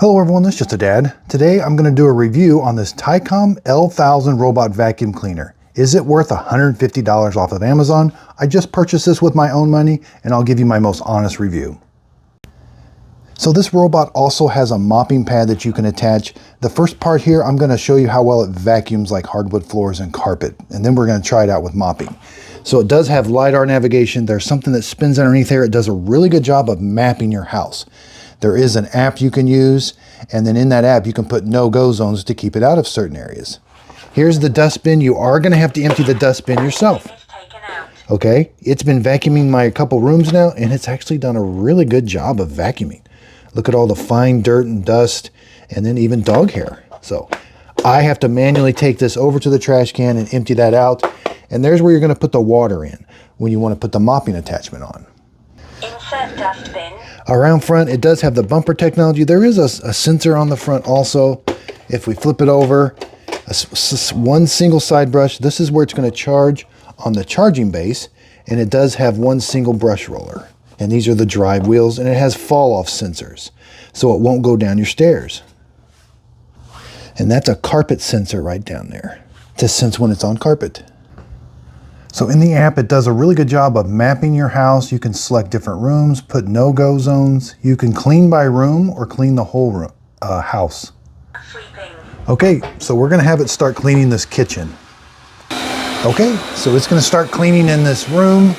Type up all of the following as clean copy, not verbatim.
Hello everyone, this is just a dad. Today I'm going to do a review on this Tikom L8000 robot vacuum cleaner. Is it worth $150 off of Amazon? I just purchased this with my own money and I'll give you my most honest review. So this robot also has a mopping pad that you can attach. The first part here, I'm going to show you how well it vacuums like hardwood floors and carpet, and then we're going to try it out with mopping. So it does have LiDAR navigation. There's something that spins underneath there. It does a really good job of mapping your house. There is an app you can use, and then in that app you can put no-go zones to keep it out of certain areas. Here's the dustbin. You are going to have to empty the dustbin yourself. Okay, it's been vacuuming my couple rooms now, and it's actually done a really good job of vacuuming. Look at all the fine dirt and dust, and then even dog hair. So I have to manually take this over to the trash can and empty that out. And there's where you're going to put the water in when you want to put the mopping attachment on. Insert dustbin. Around front, it does have the bumper technology. There is a sensor on the front also. If we flip it over, one single side brush. This is where it's going to charge on the charging base, and it does have one single brush roller. And these are the drive wheels, and it has fall-off sensors, so it won't go down your stairs. And that's a carpet sensor right down there to sense when it's on carpet. So in the app, it does a really good job of mapping your house. You can select different rooms, put no-go zones. You can clean by room or clean the whole room, house. Okay, so we're gonna have it start cleaning this kitchen. Okay, so it's gonna start cleaning in this room.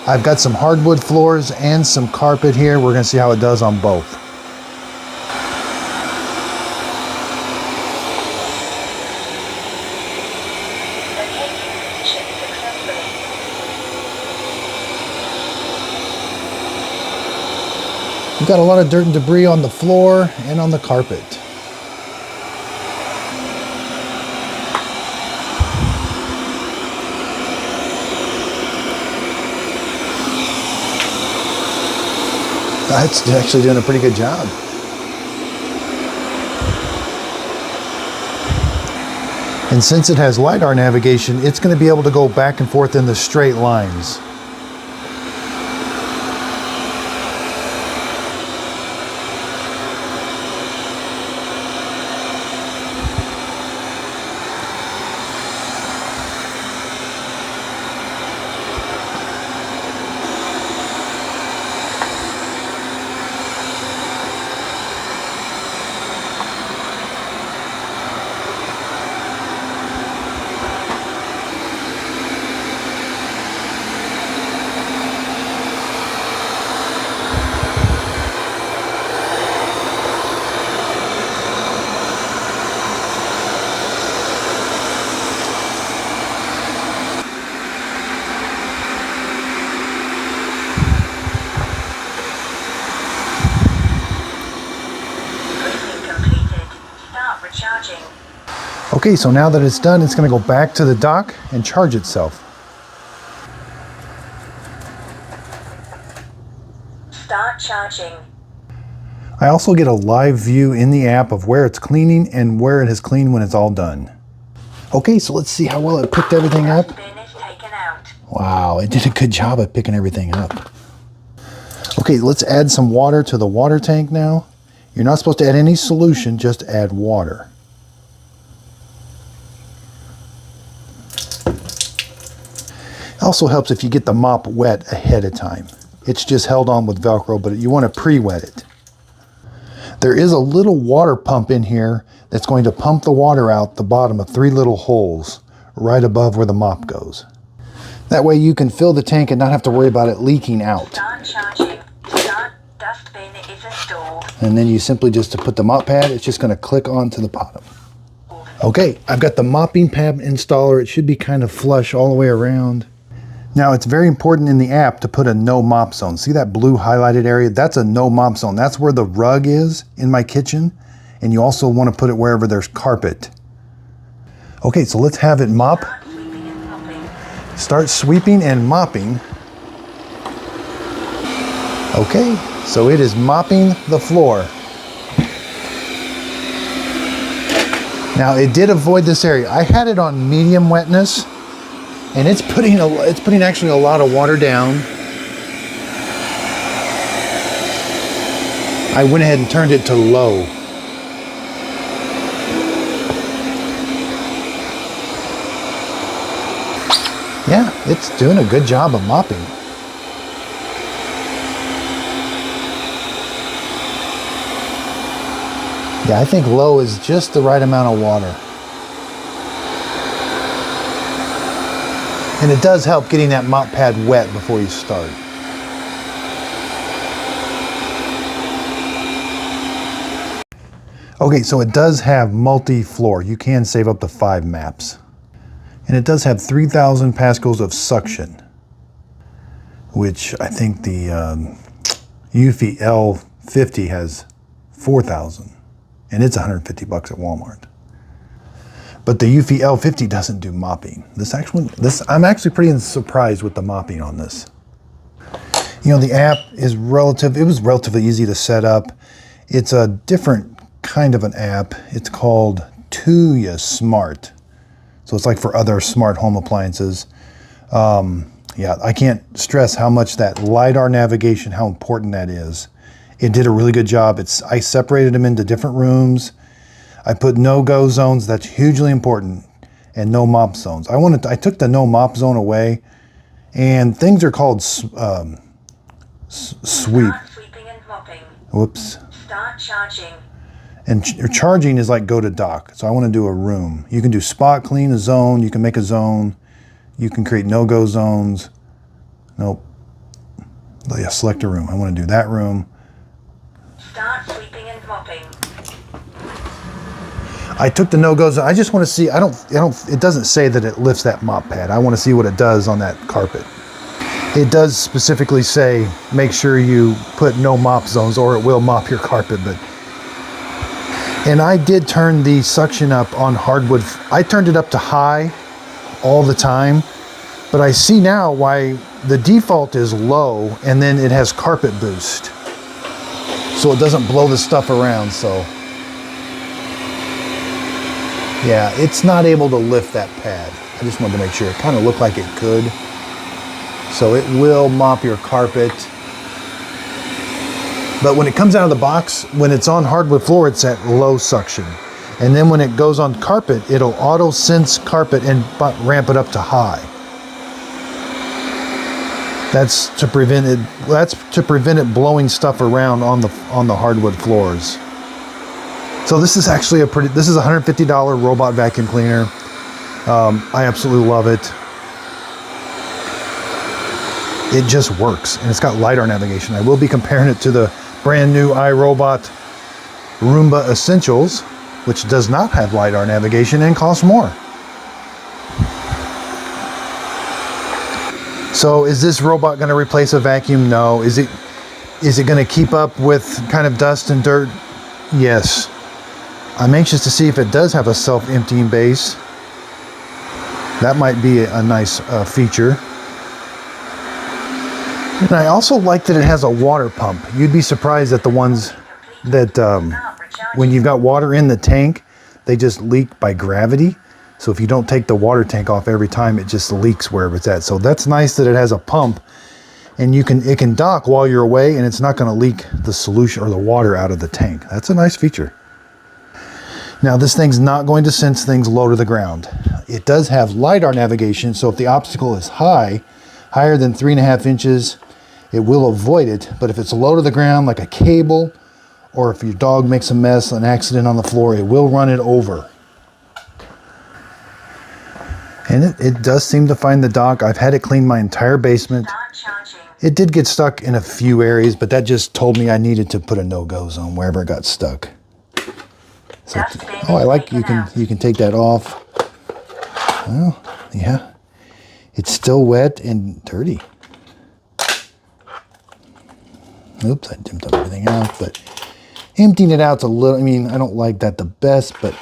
I've got some hardwood floors and some carpet here. We're gonna see how it does on both. We've got a lot of dirt and debris on the floor and on the carpet. It's actually doing a pretty good job. And since it has LiDAR navigation, it's going to be able to go back and forth in the straight lines. Okay, so now that it's done, it's going to go back to the dock and charge itself. Start charging. I also get a live view in the app of where it's cleaning and where it has cleaned when it's all done. Okay, so let's see how well it picked everything up. Wow, it did a good job of picking everything up. Okay, let's add some water to the water tank now. You're not supposed to add any solution, just add water. Also helps if you get the mop wet ahead of time. It's just held on with Velcro, but you want to pre-wet it. There is a little water pump in here that's going to pump the water out the bottom of 3 little holes right above where the mop goes. That way you can fill the tank and not have to worry about it leaking out. Start charging. Start dustbin is installed. And then you simply just to put the mop pad, it's just going to click onto the bottom. Okay, I've got the mopping pad installer. It should be kind of flush all the way around. Now, it's very important in the app to put a no mop zone. See that blue highlighted area? That's a no mop zone. That's where the rug is in my kitchen. And you also want to put it wherever there's carpet. Okay, so let's have it mop. Start sweeping and mopping. Okay, so it is mopping the floor. Now, it did avoid this area. I had it on medium wetness. And it's putting actually a lot of water down. I went ahead and turned it to low. Yeah, it's doing a good job of mopping. Yeah, I think low is just the right amount of water. And it does help getting that mop pad wet before you start. Okay, so it does have multi-floor. You can save up to 5 maps. And it does have 3,000 pascals of suction, which I think the Eufy L50 has 4,000, and it's $150 at Walmart. But the Eufy L50 doesn't do mopping. I'm actually pretty surprised with the mopping on this. You know, the app is it was relatively easy to set up. It's a different kind of an app. It's called Tuya Smart. So it's like for other smart home appliances. Yeah, I can't stress how much that LiDAR navigation, how important that is. It did a really good job. I separated them into different rooms. I put no-go zones, that's hugely important, and no mop zones. I took the no mop zone away, and things are called sweep. Start sweeping and mopping. Whoops. Start charging. And charging is like go to dock. So I want to do a room. You can do spot clean, a zone. You can make a zone. You can create no-go zones. Nope. Yeah, select a room. I want to do that room. Start sweeping and mopping. I took the no-go zone. I just want to see. It doesn't say that it lifts that mop pad. I want to see what it does on that carpet. It does specifically say make sure you put no mop zones or it will mop your carpet, and I did turn the suction up on hardwood. I turned it up to high all the time, but I see now why the default is low and then it has carpet boost. So it doesn't blow the stuff around, so. Yeah, it's not able to lift that pad. I just wanted to make sure. It kind of looked like it could. So it will mop your carpet. But when it comes out of the box, when it's on hardwood floor, it's at low suction. And then when it goes on carpet, it'll auto sense carpet and ramp it up to high. That's to prevent it blowing stuff around on the hardwood floors. So this is actually this is a $150 robot vacuum cleaner. I absolutely love it. It just works, and it's got LiDAR navigation. I will be comparing it to the brand new iRobot Roomba Essentials, which does not have LiDAR navigation and costs more. So is this robot going to replace a vacuum? No. Is it going to keep up with kind of dust and dirt? Yes. I'm anxious to see if it does have a self-emptying base. That might be a nice feature. And I also like that it has a water pump. You'd be surprised at the ones that when you've got water in the tank, they just leak by gravity. So if you don't take the water tank off every time, it just leaks wherever it's at. So that's nice that it has a pump, and it can dock while you're away, and it's not going to leak the solution or the water out of the tank. That's a nice feature. Now this thing's not going to sense things low to the ground. It does have LiDAR navigation, so if the obstacle is higher than 3.5 inches, it will avoid it. But if it's low to the ground, like a cable, or if your dog makes a mess, an accident on the floor, it will run it over. And it does seem to find the dock. I've had it clean my entire basement. It did get stuck in a few areas, but that just told me I needed to put a no-go zone wherever it got stuck. So, I like you can take that off. Well, yeah, it's still wet and dirty. Oops, I dumped everything out, but emptying it out's a little, I mean, I don't like that the best, but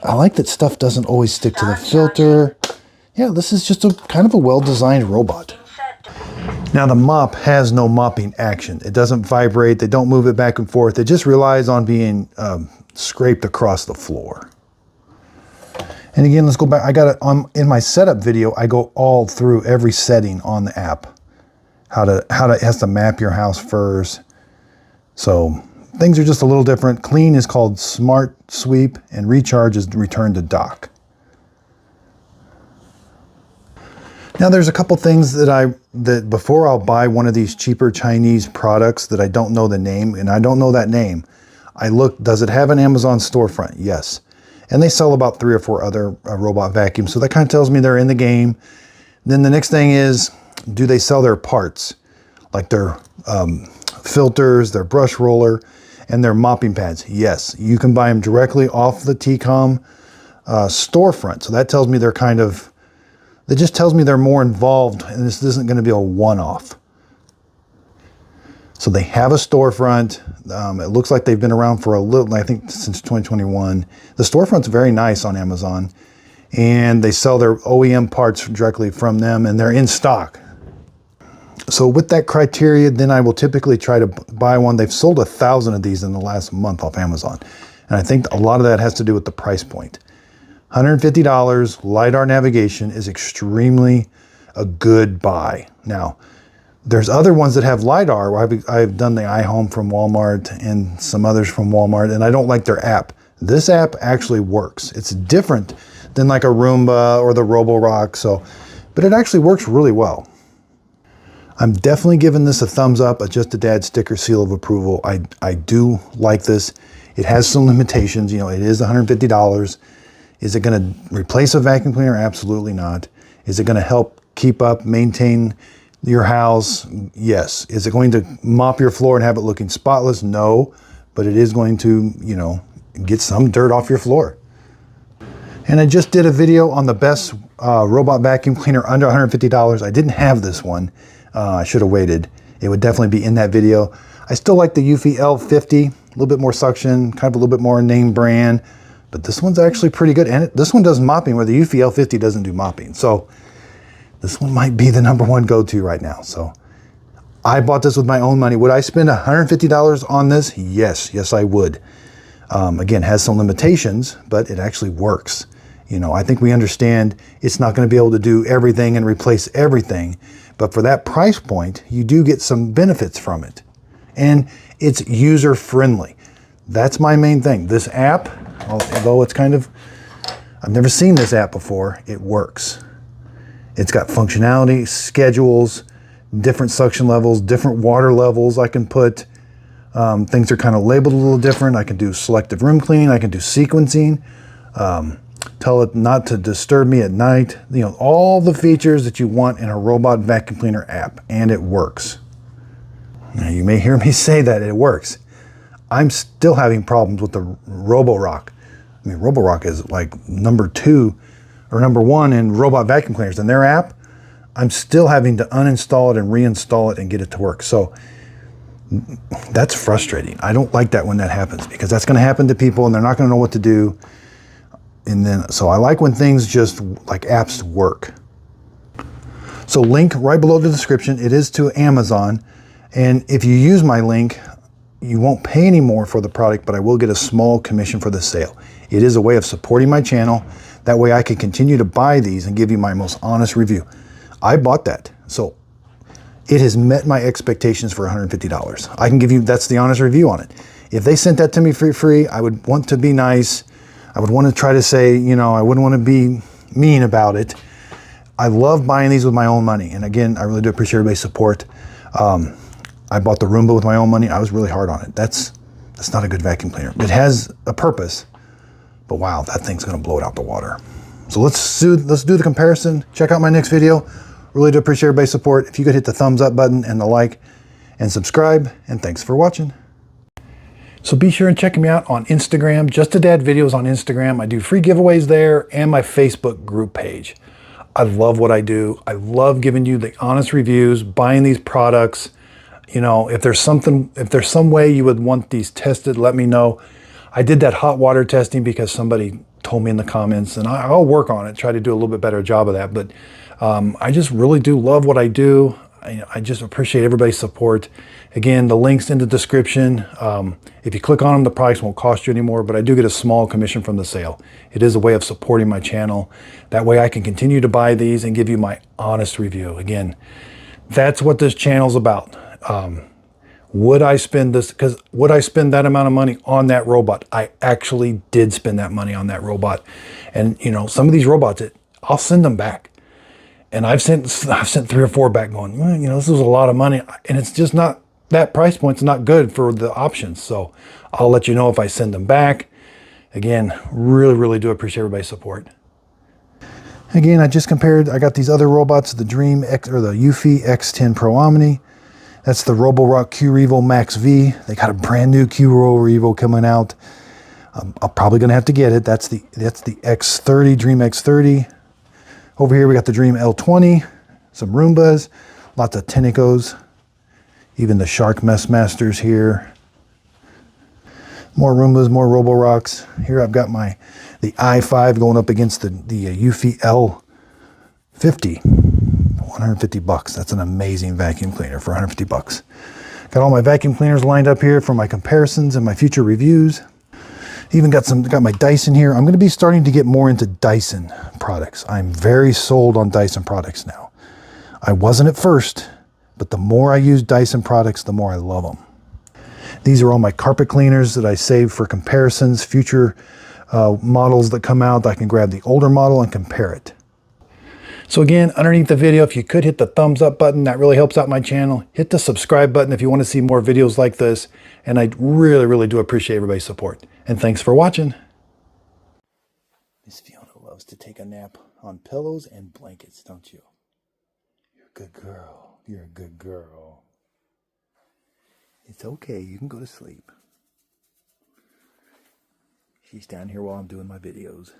I like that stuff doesn't always stick to the filter. Yeah, this is just a kind of a well-designed robot. Now the mop has no mopping action. It doesn't vibrate. They don't move it back and forth. It just relies on being scraped across the floor. And again, let's go back. I got it in my setup video. I go all through every setting on the app. How it has to map your house first. So things are just a little different. Clean is called Smart Sweep, and Recharge is Return to Dock. Now there's a couple things that before I'll buy one of these cheaper Chinese products that I don't know the name, and I don't know that name, I look, does it have an Amazon storefront? Yes. And they sell about 3 or 4 other robot vacuums, so that kind of tells me they're in the game. Then the next thing is, do they sell their parts? Like their filters, their brush roller, and their mopping pads? Yes, you can buy them directly off the Tikom storefront. So that tells me they're that just tells me they're more involved, and this isn't going to be a one-off. So they have a storefront. It looks like they've been around for a little, I think since 2021. The storefront's very nice on Amazon, and they sell their OEM parts directly from them, and they're in stock. So with that criteria, then I will typically try to buy one. They've sold 1,000 of these in the last month off Amazon. And I think a lot of that has to do with the price point. $150, LiDAR navigation is extremely a good buy. Now, there's other ones that have LiDAR. I've done the iHome from Walmart and some others from Walmart, and I don't like their app. This app actually works. It's different than like a Roomba or the Roborock, but it actually works really well. I'm definitely giving this a thumbs up, a Just a Dad sticker seal of approval. I do like this. It has some limitations. You know, it is $150. Is it going to replace a vacuum cleaner? Absolutely not. Is it going to help keep up, maintain your house? Yes. Is it going to mop your floor and have it looking spotless? No, but it is going to, you know, get some dirt off your floor. And I just did a video on the best robot vacuum cleaner under $150. I didn't have this one. I should have waited. It would definitely be in that video. I still like the Eufy L50, a little bit more suction, kind of a little bit more name brand, but this one's actually pretty good. And this one does mopping where the Eufy L50 doesn't do mopping. So this one might be the #1 go-to right now. So I bought this with my own money. Would I spend $150 on this? Yes, yes I would. Again, has some limitations, but it actually works. You know, I think we understand it's not going to be able to do everything and replace everything, but for that price point, you do get some benefits from it. And it's user-friendly. That's my main thing. This app, although it's I've never seen this app before, it works. It's got functionality, schedules, different suction levels, different water levels I can put. Things are kind of labeled a little different. I can do selective room cleaning. I can do sequencing. Tell it not to disturb me at night. You know, all the features that you want in a robot vacuum cleaner app, and it works. Now, you may hear me say that it works. I'm still having problems with the Roborock. I mean, Roborock is like #2 or #1 in robot vacuum cleaners. In their app, I'm still having to uninstall it and reinstall it and get it to work. So that's frustrating. I don't like that when that happens, because that's going to happen to people and they're not going to know what to do. And then, so I like when things just like apps work. So link right below the description. It is to Amazon. And if you use my link, you won't pay any more for the product, but I will get a small commission for the sale. It is a way of supporting my channel. That way I can continue to buy these and give you my most honest review. I bought that. So it has met my expectations for $150. I can give you, that's the honest review on it. If they sent that to me for free, I would want to be nice. I would want to try to say, you know, I wouldn't want to be mean about it. I love buying these with my own money. And again, I really do appreciate everybody's support. I bought the Roomba with my own money. I was really hard on it. That's not a good vacuum cleaner. It has a purpose, but wow, that thing's going to blow it out the water. So let's do the comparison. Check out my next video. Really do appreciate everybody's support. If you could hit the thumbs up button and the like and subscribe, and thanks for watching. So be sure and check me out on Instagram, Just a Dad Videos on Instagram. I do free giveaways there, and my Facebook group page. I love what I do. I love giving you the honest reviews, buying these products. You know, if there's some way you would want these tested, let me know. I did that hot water testing because somebody told me in the comments, and I'll work on it, try to do a little bit better job of that. But I just really do love what I do. I just appreciate everybody's support. Again, the link's in the description. If you click on them, the price won't cost you anymore, but I do get a small commission from the sale. It is a way of supporting my channel. That way I can continue to buy these and give you my honest review. Again, that's what this channel's about. Would I spend this? Because would I spend that amount of money on that robot? I actually did spend that money on that robot. And you know, some of these robots, I'll send them back. And I've sent 3 or 4 back going, well, you know, this was a lot of money. And it's just not, that price point's not good for the options. So I'll let you know if I send them back. Again, really, really do appreciate everybody's support. Again, I just compared, I got these other robots, the Dream X or the Eufy X10 Pro Omni. That's the Roborock Q-Revo Max V. They got a brand new Q-Revo coming out. I'm probably gonna have to get it. That's the X30, Dream X30. Over here we got the Dream L20, some Roombas, lots of Tinicos, even the Shark Mess Masters here. More Roombas, more Roborocks. Here I've got the i5 going up against the Eufy L50. 150 bucks. That's an amazing vacuum cleaner for 150 bucks. Got all my vacuum cleaners lined up here for my comparisons and my future reviews. Even got my Dyson here. I'm going to be starting to get more into Dyson products. I'm very sold on Dyson products now. I wasn't at first, but the more I use Dyson products, the more I love them. These are all my carpet cleaners that I saved for comparisons, future models that come out. I can grab the older model and compare it. So again, underneath the video, if you could hit the thumbs up button, that really helps out my channel. Hit the subscribe button if you want to see more videos like this. And I really, really do appreciate everybody's support. And thanks for watching. Miss Fiona loves to take a nap on pillows and blankets, don't you? You're a good girl. You're a good girl. It's okay. You can go to sleep. She's down here while I'm doing my videos.